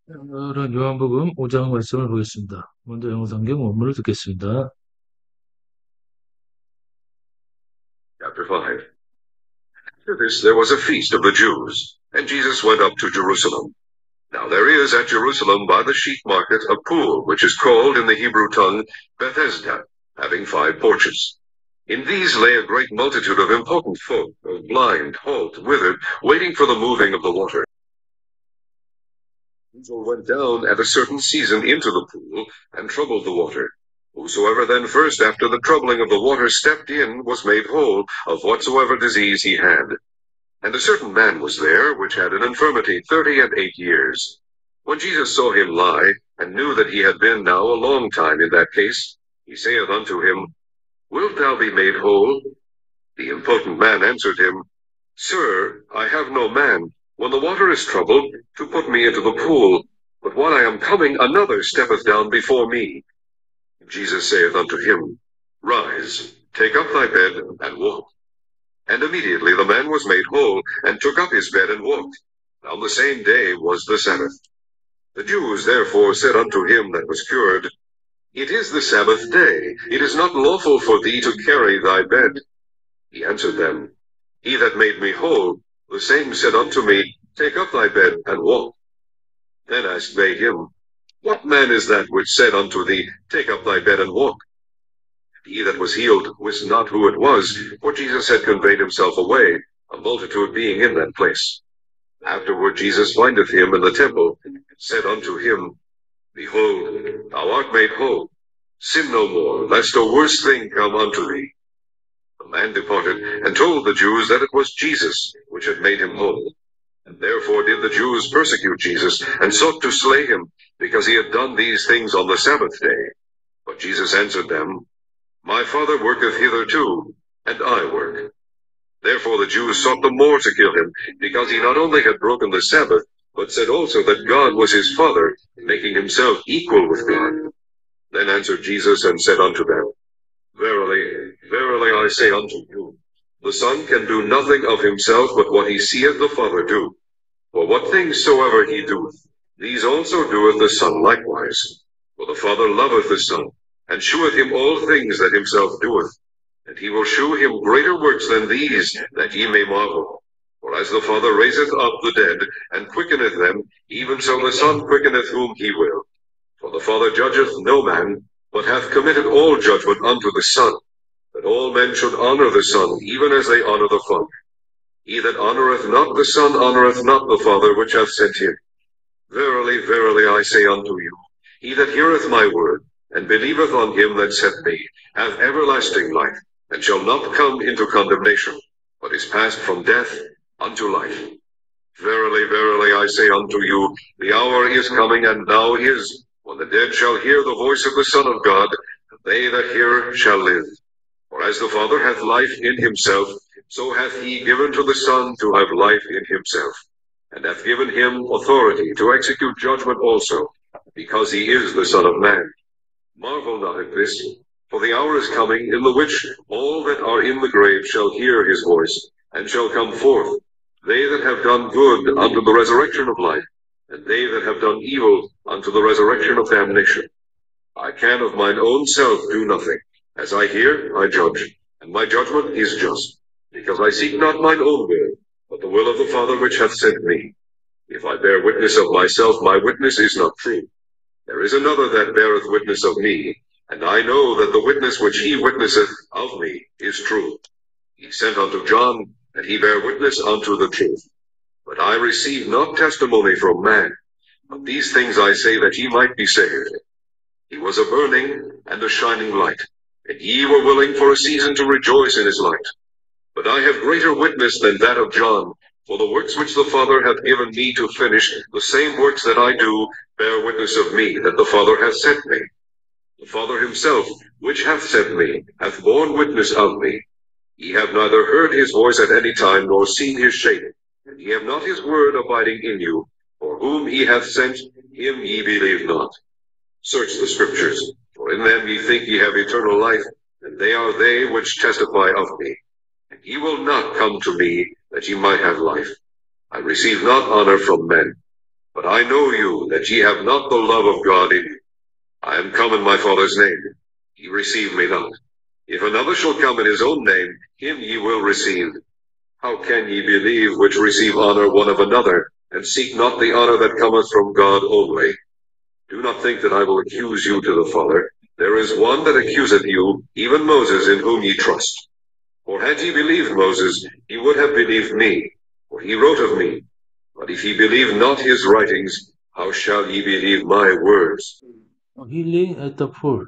오늘은 요한복음 5장 말씀을 보겠습니다. 먼저 영어성경 원문을 듣겠습니다. Chapter 5. After this there was a feast of the Jews, and Jesus went up to Jerusalem. Now there is at Jerusalem by the sheep market a pool, which is called in the Hebrew tongue Bethesda, having 5 porches. In these lay a great multitude of impotent folk, of blind, halt, withered, waiting for the moving of the water. Angel went down at a certain season into the pool, and troubled the water. Whosoever then first after the troubling of the water stepped in was made whole of whatsoever disease he had. And a certain man was there, which had an infirmity 38 years. When Jesus saw him lie, and knew that he had been now a long time in that case, he saith unto him, Wilt thou be made whole? The impotent man answered him, Sir, I have no man, when the water is troubled, to put me into the pool. But when I am coming, another steppeth down before me. Jesus saith unto him, Rise, take up thy bed, and walk. And immediately the man was made whole, and took up his bed and walked. On the same day was the Sabbath. The Jews therefore said unto him that was cured, It is the Sabbath day. It is not lawful for thee to carry thy bed. He answered them, He that made me whole, the same said unto me, Take up thy bed and walk. Then asked they him, What man is that which said unto thee, Take up thy bed and walk? He that was healed wist not who it was, for Jesus had conveyed himself away, a multitude being in that place. Afterward Jesus findeth him in the temple, and said unto him, Behold, thou art made whole. Sin no more, lest a worse thing come unto thee. The man departed, and told the Jews that it was Jesus which had made him whole. And therefore did the Jews persecute Jesus, and sought to slay him, because he had done these things on the Sabbath day. But Jesus answered them, My Father worketh hitherto, and I work. Therefore the Jews sought the more to kill him, because he not only had broken the Sabbath, but said also that God was his Father, making himself equal with God. Then answered Jesus and said unto them, Verily, verily I say unto you, the Son can do nothing of himself but what he seeth the Father do. For what things soever he doeth, these also doeth the Son likewise. For the Father loveth the Son, and sheweth him all things that himself doeth. And he will shew him greater works than these, that ye may marvel. For as the Father raiseth up the dead, and quickeneth them, even so the Son quickeneth whom he will. For the Father judgeth no man, but hath committed all judgment unto the Son, that all men should honor the Son, even as they honor the Father. He that honoreth not the Son honoreth not the Father which hath sent him. Verily, verily, I say unto you, he that heareth my word, and believeth on him that sent me, hath everlasting life, and shall not come into condemnation, but is passed from death unto life. Verily, verily, I say unto you, the hour is coming, and now is, when the dead shall hear the voice of the Son of God, and they that hear shall live. For as the Father hath life in himself, so hath he given to the Son to have life in himself, and hath given him authority to execute judgment also, because he is the Son of Man. Marvel not at this, for the hour is coming, in the which all that are in the grave shall hear his voice, and shall come forth, they that have done good unto the resurrection of life, and they that have done evil unto the resurrection of damnation. I can of mine own self do nothing. As I hear, I judge, and my judgment is just, because I seek not mine own will, but the will of the Father which hath sent me. If I bear witness of myself, my witness is not true. There is another that beareth witness of me, and I know that the witness which he witnesseth of me is true. He sent unto John, and he bare witness unto the truth. But I receive not testimony from man, but these things I say that ye might be saved. He was a burning and a shining light, and ye were willing for a season to rejoice in his light. But I have greater witness than that of John, for the works which the Father hath given me to finish, the same works that I do, bear witness of me, that the Father hath sent me. The Father himself, which hath sent me, hath borne witness of me. Ye have neither heard his voice at any time, nor seen his shape, and ye have not his word abiding in you. For whom he hath sent, him ye believe not. Search the Scriptures, for in them ye think ye have eternal life, and they are they which testify of me. And ye will not come to me, that ye might have life. I receive not honor from men, But I know you, that ye have not the love of God in you. I am come in my Father's name. Ye receive me not. If another shall come in his own name, him ye will receive. How can ye believe which receive honor one of another, and seek not the honor that cometh from God only? Do not think that I will accuse you to the Father. There is one that accuseth you, even Moses, in whom ye trust. For had ye believed Moses, ye would have believed me, for he wrote of me. But if ye believe not his writings, how shall ye believe my words? Healing at the pool.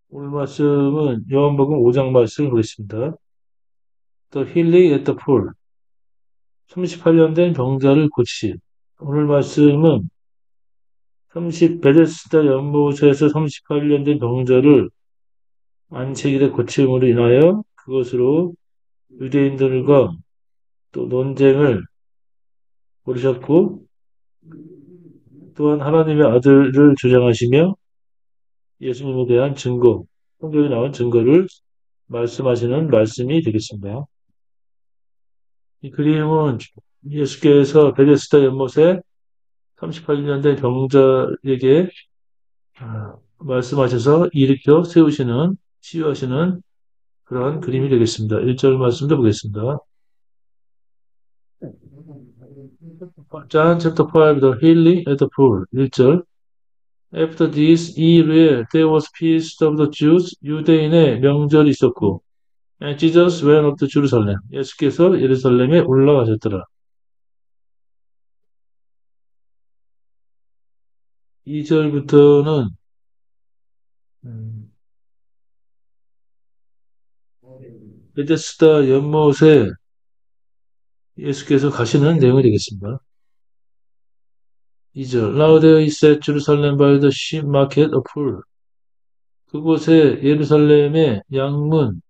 오늘 말씀은 요한복음 5장 말씀을 보겠습니다. The healing at the pool. 38년 된 병자를 고치신. 오늘 말씀은 베데스다 연못에서 38년 된 병자를 안식일에 고침으로 인하여 그것으로 유대인들과 또 논쟁을 벌이셨고 또한 하나님의 아들을 주장하시며 예수님에 대한 증거, 성경에 나온 증거를 말씀하시는 말씀이 되겠습니다. 이 그림은 예수께서 베데스다 연못에 38년 된 병자에게 말씀하셔서 일으켜 세우시는, 치유하시는 그러한 그림이 되겠습니다. 1절 말씀도 보겠습니다. John chapter 5, the healing at the pool. 1절. After this, 이후에 there was feast of the Jews. 유대인의 명절이 있었고, and Jesus went up to Jerusalem. 예수께서 예루살렘에 올라가셨더라. 2절부터는 베데스다 연못에 예수께서 가시는 내용이 되겠습니다. 2절. Now there is at Jerusalem by the sheep market a pool. 그곳에 예루살렘의 양문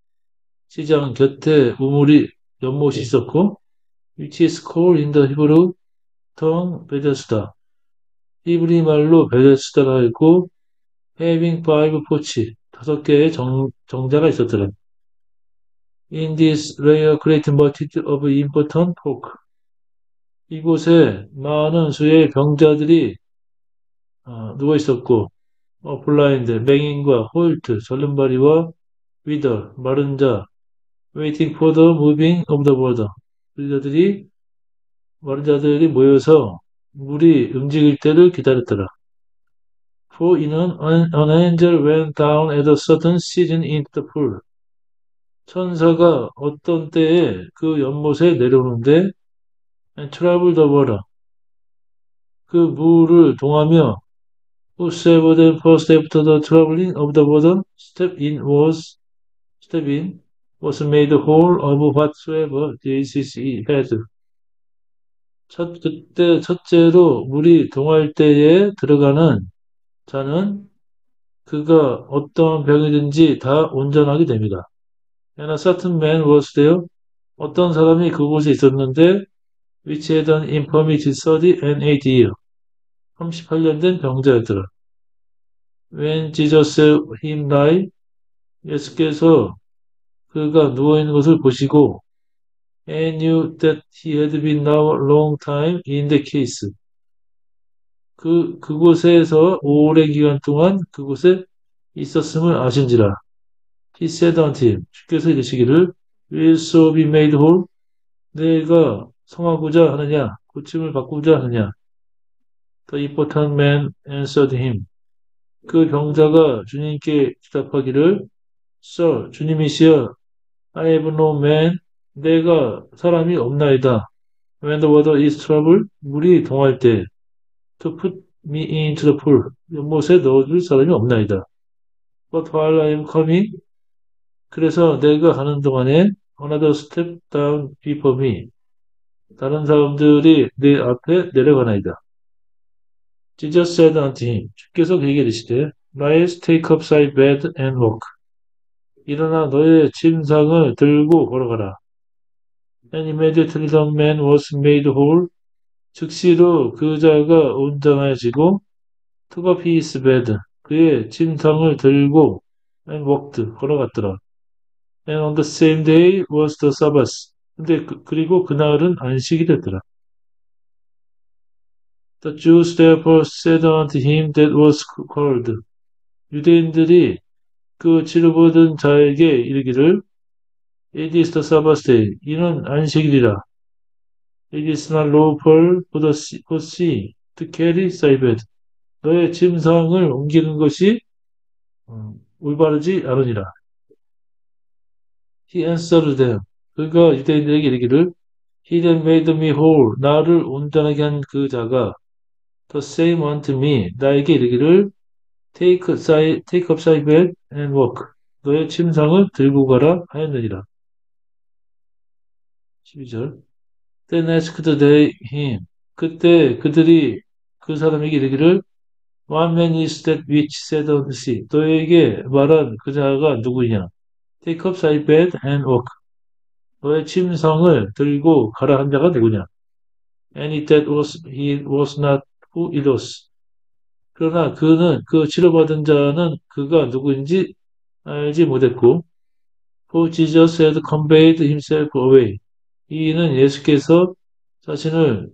시장 곁에 연못이 있었고, which is called in the Hebrew tongue 베데스다. 히브리 말로 베데스다라 했고, having five porch, 5개의 정자가 있었더라. In this lay a great multitude of important folk. 이곳에 많은 수의 병자들이 누워 있었고, 블라인드, 맹인과 홀트, 절름발이와 위더, 마른 자, waiting for the moving of the water. 마른 자들이 모여서 물이 움직일 때를 기다렸더라. For 이는 an angel went down at a certain season into the pool. 천사가 어떤 때에 그 연못에 내려오는데 and traveled the water. 그 물을 동하며 whosoever then first after the traveling of the water step in was made whole of whatsoever disease he had. 첫째로 물이 동할 때에 들어가는 자는 그가 어떠한 병이든지 다 온전하게 됩니다. And a certain man was there. 어떤 사람이 그곳에 있었는데 which had an infirmity 38 years. 38년 된 병자였더라. When Jesus saw him lie, 예수께서 그가 누워있는 것을 보시고 and knew that he had been now a long time in the case. 그곳에서 오랜 기간 동안 그곳에 있었음을 아신지라. He said unto him, 주께서 이르시기를, will so be made whole? 내가 성하고자 하느냐, 고침을 받고자 하느냐. The important man answered him. 그 병자가 주님께 대답하기를, Sir, 주님이시여, I have no man, 내가 사람이 없나이다. When the water is troubled, 물이 동할 때, to put me into the pool, 연못에 넣어줄 사람이 없나이다. But while I am coming, 그래서 내가 가는 동안에 another step down before me. 다른 사람들이 내 앞에 내려가나이다. Jesus said unto him. 주께서 그에게 이르시되 Rise, take up thy bed and walk. 일어나 너의 침상을 들고 걸어가라. And immediately the man was made whole. 즉시로 그 자가 온전해지고 took up his bed. 그의 침상을 들고 and walked. 걸어갔더라. And on the same day was the Sabbath. 근데 그리고 그날은 안식이 됐더라. The Jews therefore said unto him that was called. 유대인들이 그 치르보던 자에게 이르기를 It is the Sabbath day. 이는 안식일이라. It is not lawful for thee to carry thy bed. 너의 침상을 옮기는 것이 올바르지 않으니라. He answered them. 그가 유대인들에게 이르기를 He that made me whole. 나를 온전하게 한 그 자가 the same unto me. 나에게 이르기를 take up thy bed and walk. 너의 침상을 들고 가라 하였느니라. 12절. Then asked they him. 그때 그들이 그 사람에게 이르기를 What man is that which said unto thee? 너에게 말한 그 자가 누구냐? Take up thy bed and walk. 너의 침상을 들고 가라 한 자가 누구냐? And it that was he was not who it was. 그러나 그는 그 치료받은 자는 그가 누구인지 알지 못했고, For Jesus had conveyed himself away. 이는 예수께서 자신을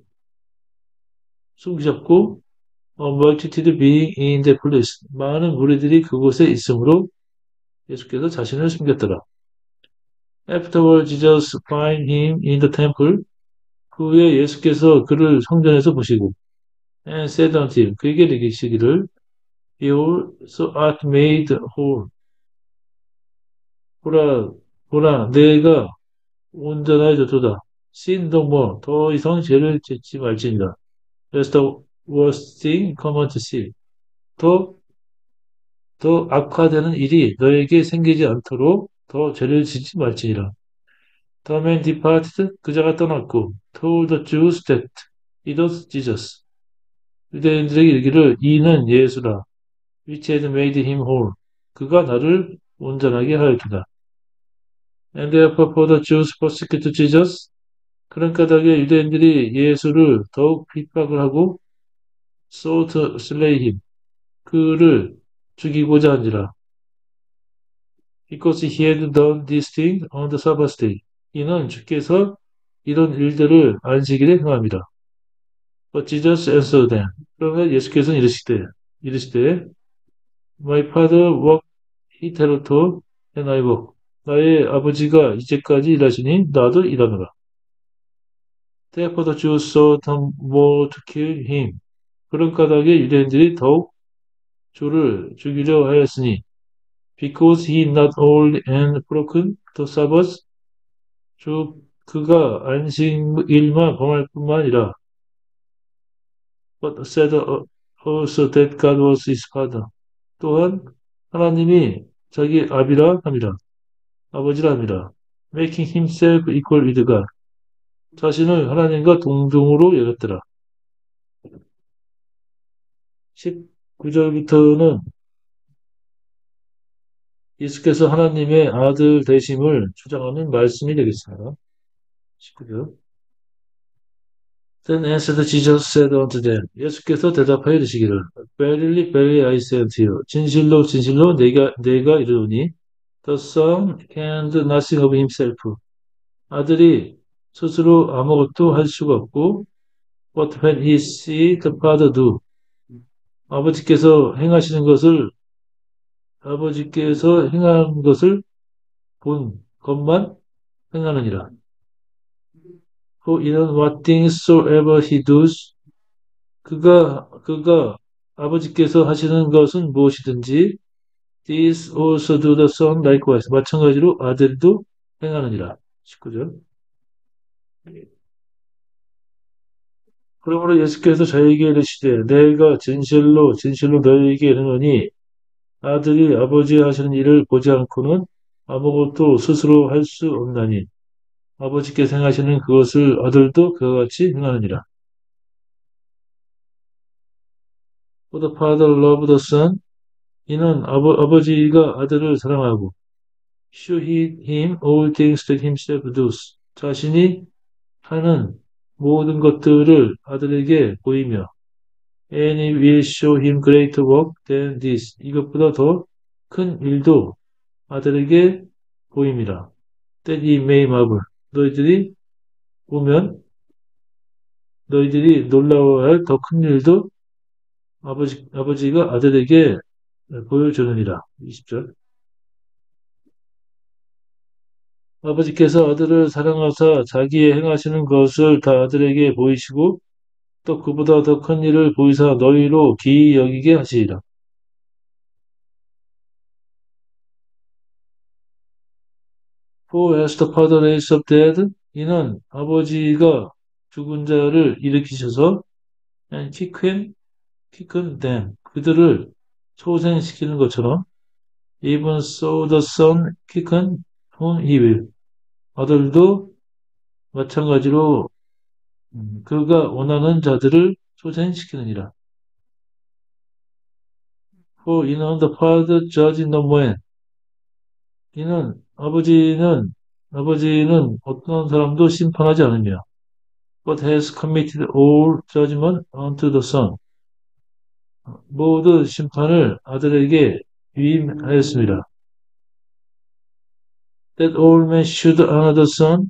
숨기셨고, multitude being in the place. 많은 무리들이 그곳에 있으므로 예수께서 자신을 숨겼더라. Afterward, Jesus find him in the temple. 그 후에 예수께서 그를 성전에서 보시고, and said unto him, 그에게 이르시기를, Behold, thou art made whole. 보라, 보라, 내가 온전해졌도다. Sin no more. 더 이상 죄를 짓지 말지니라. Lest the worst thing come unto thee. 더, 더 악화되는 일이 너에게 생기지 않도록 더 죄를 짓지 말지니라. The man departed, 그자가 떠났고, told the Jews that it was Jesus. 유대인들에게 이르기를 이는 예수라. which had made him whole. 그가 나를 온전하게 하였도다. And therefore for the Jews persecuted Jesus. 그런 까닭에 유대인들이 예수를 더욱 핍박을 하고 sought to slay him. 그를 죽이고자 한지라. Because he had done this thing on the Sabbath day. 이는 주께서 이런 일들을 안식일에 행함이라. But Jesus answered them. 그러면 예수께서는 이르시되 My father worked hitherto and I work. 나의 아버지가 이제까지 일하시니 나도 일하노라. Therefore the Jews sought more to kill him. 그런 까닭에 유대인들이 더욱 주를 죽이려 하였으니 because he not only and broken the Sabbath 그가 안식일만 범할 뿐만 아니라 but said also that God was his father. 또한 하나님이 자기 아비라 함이라. 아버지라 함이라. making himself equal with God. 자신을 하나님과 동등으로 여겼더라. 19절부터는 예수께서 하나님의 아들 되심을 주장하는 말씀이 되겠습니다. 19절. Then answered Jesus said unto them. 예수께서 대답하여 이르시기를 Verily, verily, I say unto you. 진실로, 진실로 내가 이르노니 The Son can do nothing of himself. 아들이 스스로 아무것도 할 수가 없고 But when he see the Father do. 아버지께서 행한 것을 본 것만 행하느니라. For in what things soever he does, 그가 아버지께서 하시는 것은 무엇이든지, these also do the Son likewise. 마찬가지로 아들도 행하느니라. 19절. 그러므로 예수께서 저에게 이르시되, 내가 진실로 진실로 너희에게 이르노니, 아들이 아버지 하시는 일을 보지 않고는 아무것도 스스로 할 수 없나니, 아버지께서 행하시는 그것을 아들도 그와 같이 행하느니라. For the Father loved the Son. 이는 아버지가 아들을 사랑하고 show him all things that himself does. 자신이 하는 모든 것들을 아들에게 보이며 and he will show him greater work than this. 이것보다 더 큰 일도 아들에게 보임이라. That he may marvel. 너희들이 보면 너희들이 놀라워할 더 큰 일도 아버지가 아들에게 보여주느니라. 20절. 아버지께서 아들을 사랑하사 자기의 행하시는 것을 다 아들에게 보이시고 또 그보다 더 큰 일을 보이사 너희로 기이 여기게 하시리라. For as the father raised up dead, 이는 아버지가 죽은 자를 일으키셔서 and quicken them, 그들을 초생시키는 것처럼 even so the son quicken whom he will. 아들도 마찬가지로 그가 원하는 자들을 초생시키느니라. For 이는 the father judge no man. 이는 아버지는 어떤 사람도 심판하지 않으며 but has committed all judgment unto the son. 모든 심판을 아들에게 위임하였습니다. That all men should honor the son.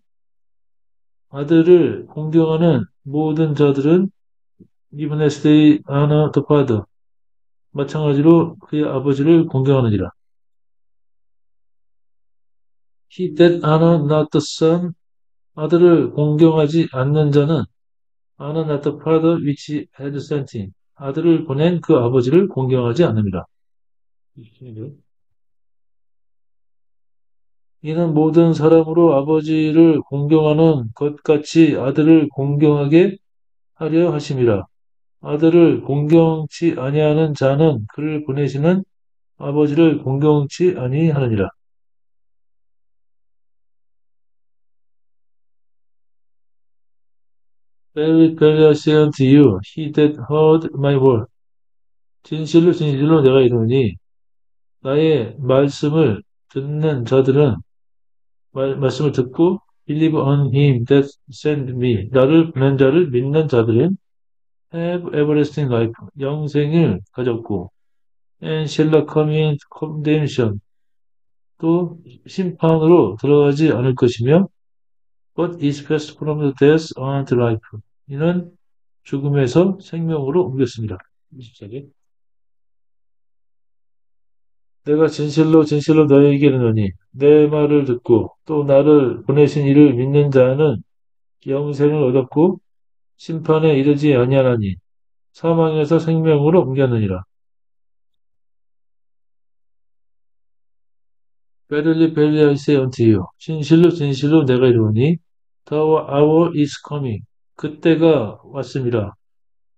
아들을 공경하는 모든 자들은 even as they honor the father. 마찬가지로 그의 아버지를 공경하느니라. He that honor not the son. 아들을 공경하지 않는 자는 honor not the father which had sent him. 아들을 보낸 그 아버지를 공경하지 않습니다. 이는 모든 사람으로 아버지를 공경하는 것 같이 아들을 공경하게 하려 하심이라. 아들을 공경치 아니하는 자는 그를 보내시는 아버지를 공경치 아니하느니라. Verily, verily I say unto you, he that heard my word. 진실로 진실로 내가 이르노니 나의 말씀을 듣는 자들은 말씀을 듣고 believe on him that sent me. 나를 보낸 자를 믿는 자들은 have everlasting life. 영생을 가졌고 and shall not come in condemnation. 또 심판으로 들어가지 않을 것이며 but is passed from the death unto life. 이는 죽음에서 생명으로 옮겼습니다. 24절. 내가 진실로 진실로 너희에게 이르노니 내 말을 듣고 또 나를 보내신 이를 믿는 자는 영생을 얻었고 심판에 이르지 아니하나니 사망에서 생명으로 옮겼느니라. Verily, verily I say unto you. 진실로 진실로 내가 이르노니 The hour is coming. 그때가 왔습니다.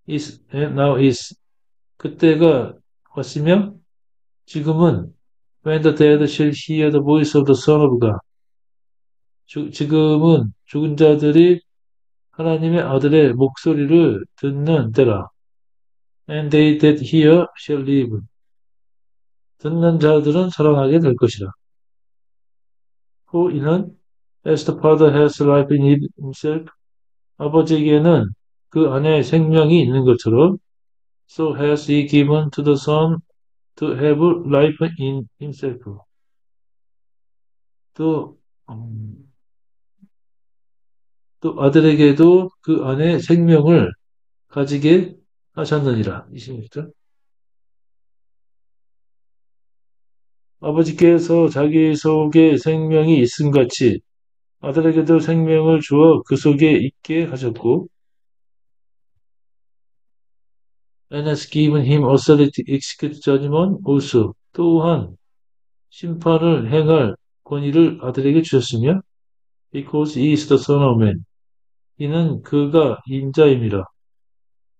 Is and now is. 그때가 왔으며 지금은 when the dead shall hear the voice of the Son of God. 지금은 죽은 자들이 하나님의 아들의 목소리를 듣는 때라. And they that hear shall live. 듣는 자들은 살아나게 될 것이라. For 이는 as the Father has life in himself. 아버지에게는 그 안에 생명이 있는 것처럼 so has he given to the Son to have life in himself. 또, 음, 또 아들에게도 그 안에 생명을 가지게 하셨느니라. 26절. 아버지께서 자기 속에 생명이 있음 같이 아들에게도 생명을 주어 그 속에 있게 하셨고 and has given him authority to execute judgment also. 또한 심판을 행할 권위를 아들에게 주셨으며 because he is the son of man. 이는 그가 인자임이라.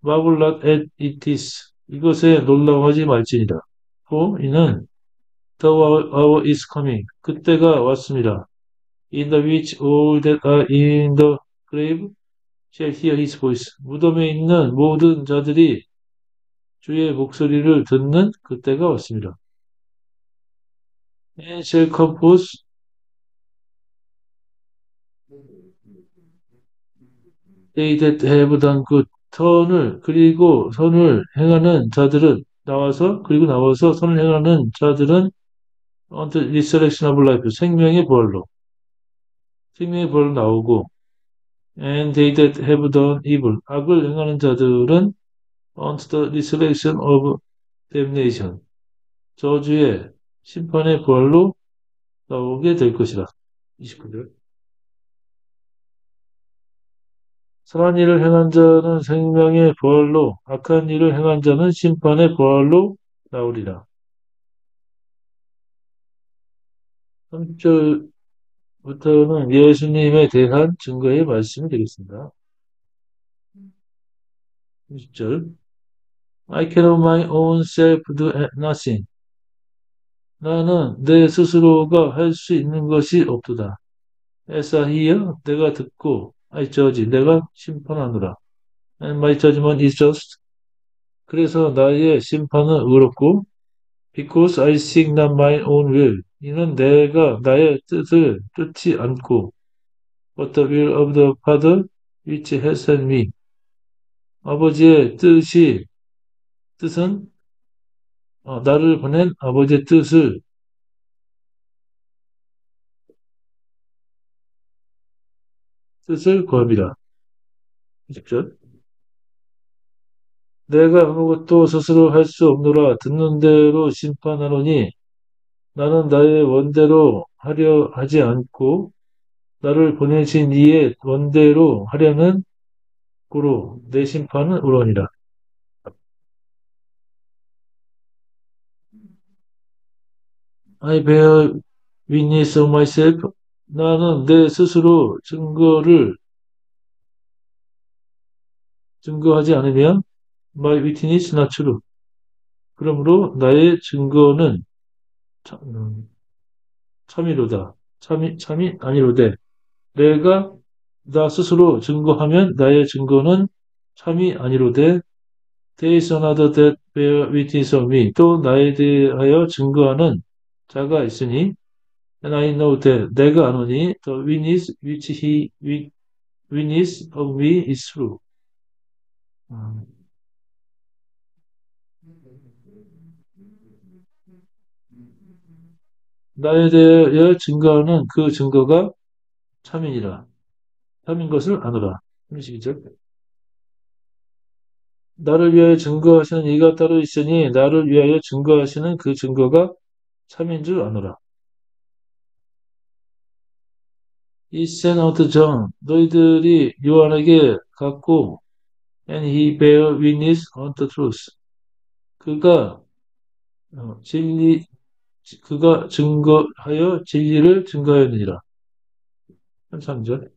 marvel not at it is. 이것에 놀라워하지 말지니라. for 이는 the hour is coming. 그때가 왔습니다. in the which all that are in the grave shall hear his voice. 무덤에 있는 모든 자들이 주의 목소리를 듣는 그때가 왔습니다. and shall compose they that have done good. 그리고 선을 행하는 자들은 나와서 선을 행하는 자들은 unto resurrection of life. 생명의 부활로 나오고 And they that have done evil. 악을 행하는 자들은 unto the resurrection of damnation. 저주의 심판의 부활로 나오게 될 것이라. 29절. 선한 일을 행한 자는 생명의 부활로, 악한 일을 행한 자는 심판의 부활로 나오리라. 3절부터는 예수님에 대한 증거의 말씀이 되겠습니다. 30절. I can of my own self do nothing. 나는 내 스스로가 할 수 있는 것이 없도다. As I hear, 내가 듣고, I judge, 내가 심판하노라. And my judgment is just. 그래서 나의 심판은 의롭고, because I seek not my own will. 이는 내가 나의 뜻을 쫓지 않고, but the will of the Father which has sent me. 아버지의 뜻은 나를 보낸 아버지의 뜻을 구합니다. 20절. 내가 아무것도 스스로 할 수 없노라. 듣는 대로 심판하노니 나는 나의 원대로 하려 하지 않고 나를 보내신 이의 원대로 하려는 고로 내 심판은 우러니라. I bear witness of myself. 나는 내 스스로 증거하지 않으면 my witness not true. 그러므로 나의 증거는 참이로다. 참이 아니로되 내가 나 스스로 증거하면 나의 증거는 참이 아니로되 there is another that bear witness of me. 또 나에 대하여 증거하는 자가 있으니 and I know that 내가 아노니 the witness which he witness of me is true. 음, 나에 대하여 증거하는 그 증거가 참이니라. 참인 것을 아노라. 32절. 나를 위하여 증거하시는 이가 따로 있으니 나를 위하여 증거하시는 그 증거가 참인 줄 아노라. He sent out John. 너희들이 요한에게 갔고 and he bear witness on the truth. 그가 어, 진리 그가 증거하여 진리를 증거하였느니라. 3절.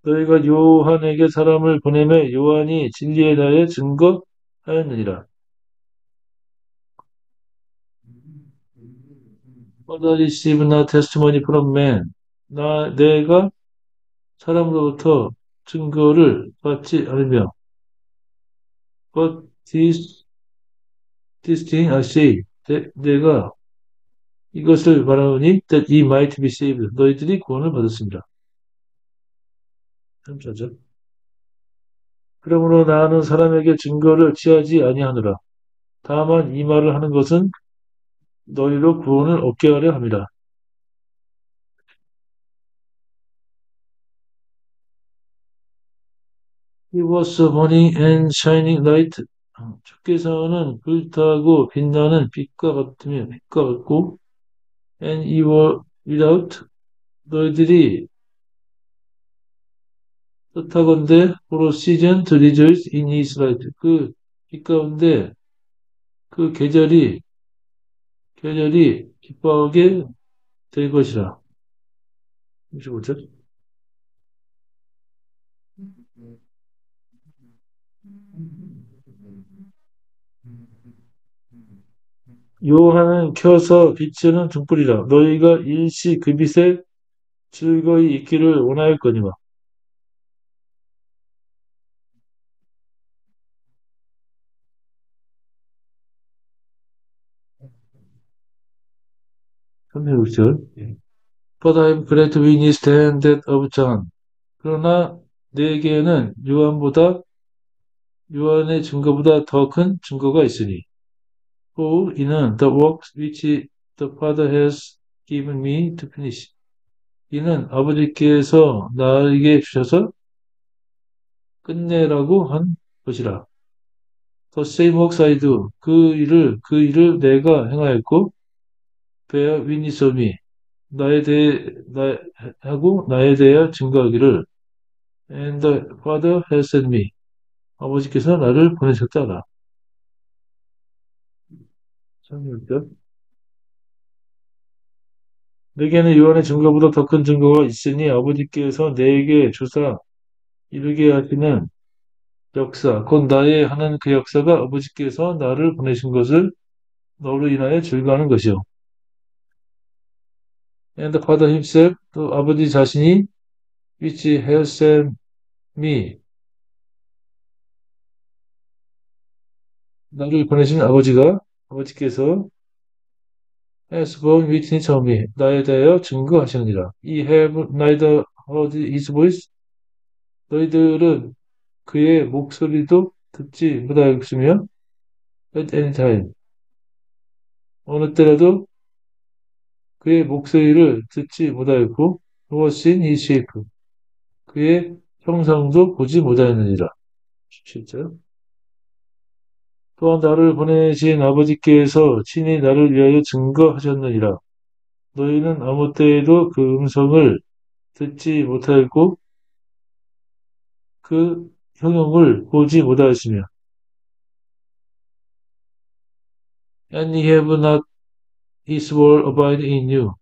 너희가 요한에게 사람을 보내매 요한이 진리에 대하여 증거하였느니라. But I receive not testimony from man. 내가 사람으로부터 증거를 받지 않으며 but this thing I say. 내가 이것을 말하노니 that ye might be saved. 너희들이 구원을 받았습니다. 3절. 그러므로 나는 사람에게 증거를 취하지 아니하노라. 다만 이 말을 하는 것은 너희로 구원을 얻게 하려 함이라. He was a burning and shining light. 주께서는 불타고 빛나는 빛과 같고 and you were without 너희들이 뜻하건대 for a season to rejoice in his light. 그 빛 가운데 그 계절이 기뻐하게 될 것이라. 35절. 요한은 켜서 비추는 등불이라. 너희가 일시 그 빛에 즐거이 있기를 원하였거니와. 36절. But I am glad to witness that of John. 그러나 내게는 요한의 증거보다 더 큰 증거가 있으니. For 이는 the works which the Father has given me to finish. 이는 아버지께서 나에게 주셔서 끝내라고 한 것이라. The same works I do. 그 일을 내가 행하였고, bear witness of me. 나에 대하여 증거하기를, and the Father has sent me. 아버지께서 나를 보내셨다라. 참, 내게는 요한의 증거보다 더 큰 증거가 있으니 아버지께서 내게 주사 이루게 하시는 역사, 곧 나의 하는 그 역사가 아버지께서 나를 보내신 것을 너로 인하여 증거하는 것이요. And the Father himself, 또 아버지 자신이 which has sent me, 나를 보내신 아버지께서 has borne witness of me, 나에 대하여 증거하시느니라. Ye have neither heard his voice, 너희들은 그의 목소리도 듣지 못하였으며, at any time, 어느 때라도 그의 목소리를 듣지 못하였고, nor seen his shape, 그의 형상도 보지 못하였느니라. 17절. 또한 나를 보내신 아버지께서 친히 나를 위하여 증거하셨느니라. 너희는 아무 때에도 그 음성을 듣지 못하였고 그 형용을 보지 못하였으며 and ye have not his word abide in you.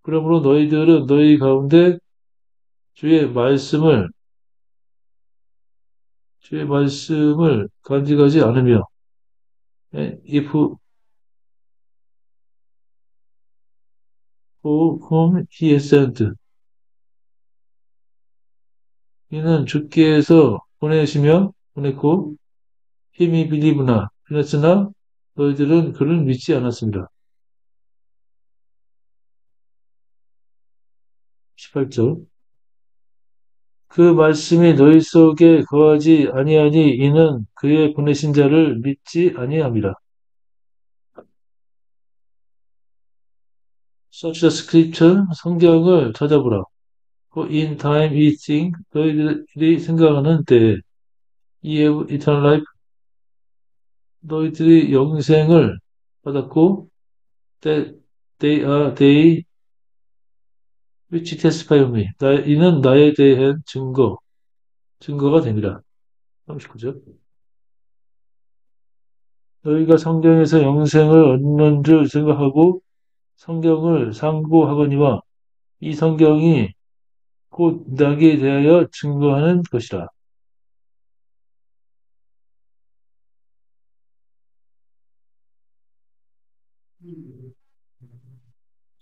그러므로 너희들은 너희 가운데 주의 말씀을 간직하지 않으며 if whom he has sent 이는 주께서 보냈고 힘이 빌리브나 그랬으나 너희들은 그를 믿지 않았습니다. 18절. 그 말씀이 너희 속에 거하지 아니하니 이는 그의 보내신 자를 믿지 아니함이라. Search the scripture, 성경을 찾아보라. For in time we think, 너희들이 생각하는 때에 ye have eternal life, 너희들이 영생을 받았고 that they which testify of me, 이는 나에 대한 증거가 됩니다. 39절. 너희가 성경에서 영생을 얻는 줄 생각하고 성경을 상고하거니와 이 성경이 곧 나에 대하여 증거하는 것이라.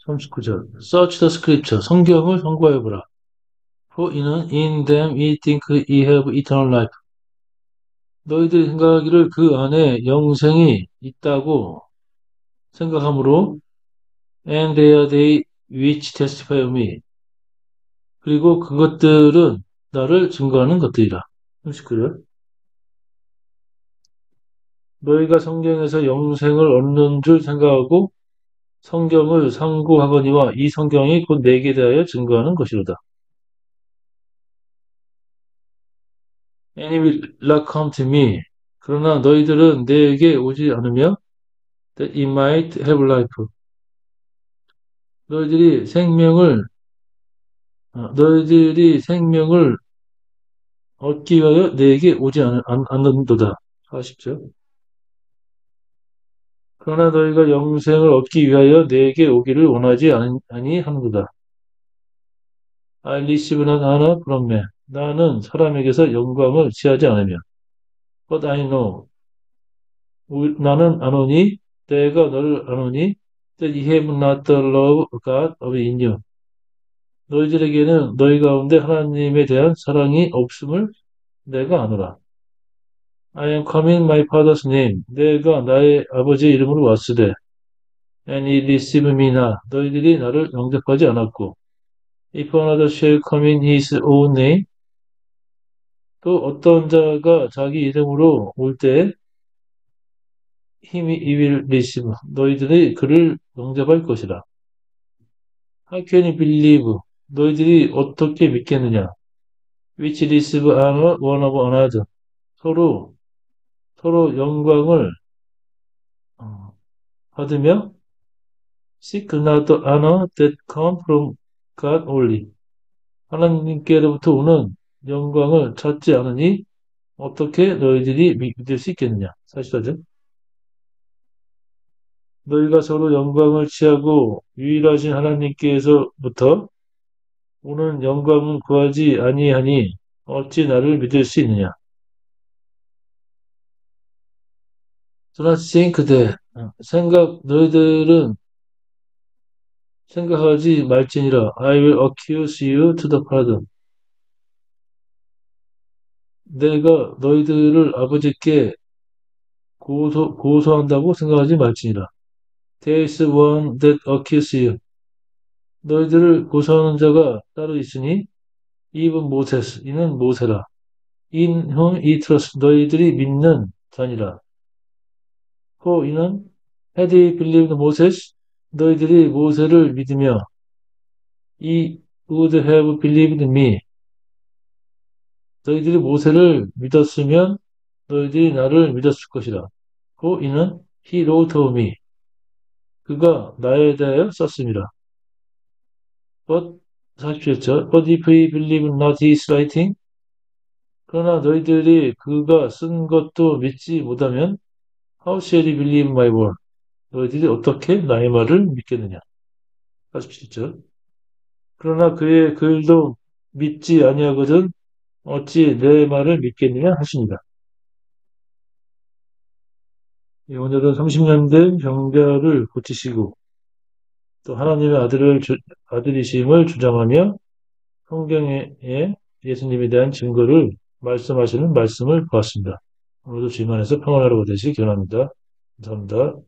39절. Search the scripture. 성경을 상고해보라. For 이는 in them we think we have eternal life. 너희들이 생각하기를 그 안에 영생이 있다고 생각하므로 and they are they which testify of me. 그리고 그것들은 나를 증거하는 것들이라. 39절. 너희가 성경에서 영생을 얻는 줄 생각하고 성경을 상고하거니와 이 성경이 곧 내게 대하여 증거하는 것이로다. Any will not come to me. 그러나 너희들은 내게 오지 않으며 that it might have life. 너희들이 생명을 얻기 위하여 내게 오지 않는도다. 40절. 그러나 너희가 영생을 얻기 위하여 내게 오기를 원하지 아니하는도다. I receive not honor from men. 나는 사람에게서 영광을 취하지 않으며. But I know. 나는 아노니, 내가 너를 아노니, that you have not the love of God of in you. 너희들에게는 너희 가운데 하나님에 대한 사랑이 없음을 내가 아노라. I am coming in my father's name. 내가 나의 아버지의 이름으로 왔으되. And he received me not. 너희들이 나를 영접하지 않았고. If another shall come in his own name. 또 어떤 자가 자기 이름으로 올 때 힘이 will receive. 너희들이 그를 영접할 것이라. How can you believe? 너희들이 어떻게 믿겠느냐? Which receive honor one of another. 서로, 서로 영광을 받으며 seek not the honor that come from God only. 하나님께로부터 오는 영광을 찾지 않으니 어떻게 너희들이 믿을 수 있겠느냐? 44절. 너희가 서로 영광을 취하고 유일하신 하나님께서부터 오는 영광을 구하지 아니하니 어찌 나를 믿을 수 있느냐? Do not think that 너희들은 생각하지 말지니라. I will accuse you to the Father. 내가 너희들을 아버지께 고소한다고 생각하지 말지니라. There is one that accuses you. 너희들을 고소하는 자가 따로 있으니 even Moses, 이는 모세라. In whom he trusts, 너희들이 믿는 자니라. For 이는 had he believed Moses, 너희들이 모세를 믿으며 he would have believed me. 너희들이 모세를 믿었으면 너희들이 나를 믿었을 것이라. For 이는 he wrote of me. 그가 나에 대하여 썼습니다. But 47절. But if we believe not his writing, 그러나 너희들이 그가 쓴 것도 믿지 못하면 how shall he believe my word? 너희들이 어떻게 나의 말을 믿겠느냐? 47절. 그러나 그의 글도 믿지 아니하거든 어찌 내 말을 믿겠느냐 하십니다. 예, 오늘은 30년 된 병자를 고치시고 또 하나님의 아들이심을 주장하며 성경에 예수님에 대한 증거를 말씀하시는 말씀을 보았습니다. 오늘도 주님 안에서 평안하러 되시기 기원합니다. 감사합니다.